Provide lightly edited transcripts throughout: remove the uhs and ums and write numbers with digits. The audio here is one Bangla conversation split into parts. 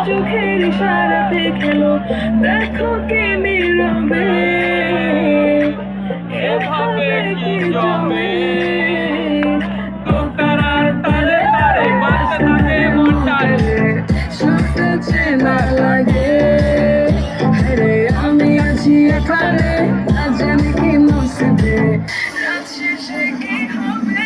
চোখের ইশারাতে খেলো, দেখো কে নীরবে এভাবে কি জমে। তারার তালে তালে বাজতে থাকে মনটায়, শুনতে চেনা লাগে। আরে আমি আছি এখানে, না জানি কি নসিবে, রাত শেষে কি হবে।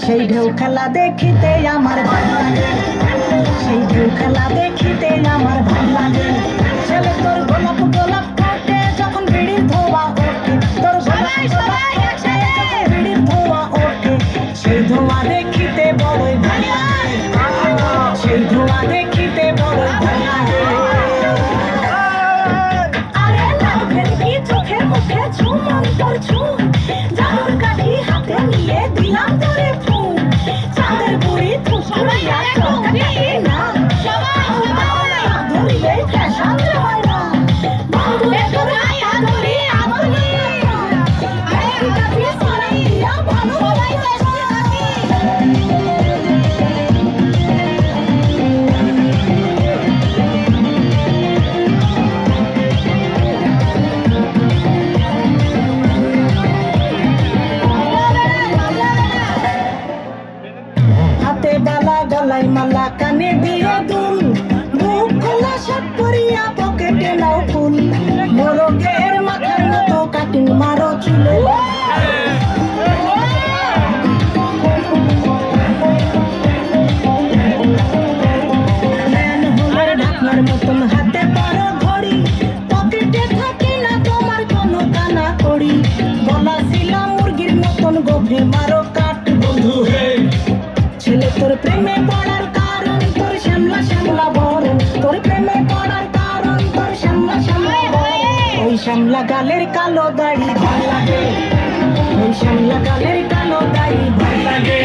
সেই ঢেউ খেলা দেখিতে আমার ভালো লাগে, সেই ঢেউ খেলা দেখিতে আমার ভালো লাগে। ছেলে তোর গোলাপ গোলাপ কাটে যখন বিড়ির ধোয়া ওঠে, তোর গোলাপ গোলাপ কাটে বিড়ির ধোয়া ওঠে, সেই ধোয়া দেখিতে বড়ই ভালো লাগে, সেই ধোয়া দেখিতে বড়ই ভালো লাগে। আরে লাভের কি চোখে মুখে ছু মন্তর ছু, জাদুর কাঠি হাতে নিয়ে দিলাম তোরে ফুল, চাঁদের বুড়ি থুসুরিয়া চোখ দেখি না, ধরিলে ফ্যাশন হয় না, বন্ধুরে তোর হায়া ধরি আমার আরে কাঠি সরাইয়া ভালো হইতে হাতে বালা গলায় মালা কানে দিয়ে দুল, মুখ খোলা শার্ট পরিয়া পকেটে নাও ফুল, মোরগের মাথার মতো কাটিং মারো চুলে, ম্যানহোলের ঢাকনার মতন হাতে পারো ঘড়ি, পকেটে থাকে না তোমার কোনো কানা কড়ি, গলা ছিলা মুরগির মতন গভীর মারো কাট বন্ধু হে। ছেলে তোর প্রেমে পড়ার কারণ তোর শ্যামলা শ্যামলা বরণ, তোর প্রেমে পড়ার কারণ তোর শ্যামলা শ্যামলা বরণ, ওই শ্যামলা গালের কালো দাড়ি ভাল লাগে, ওই শ্যামলা গালের কালো দাড়ি ভাল লাগে।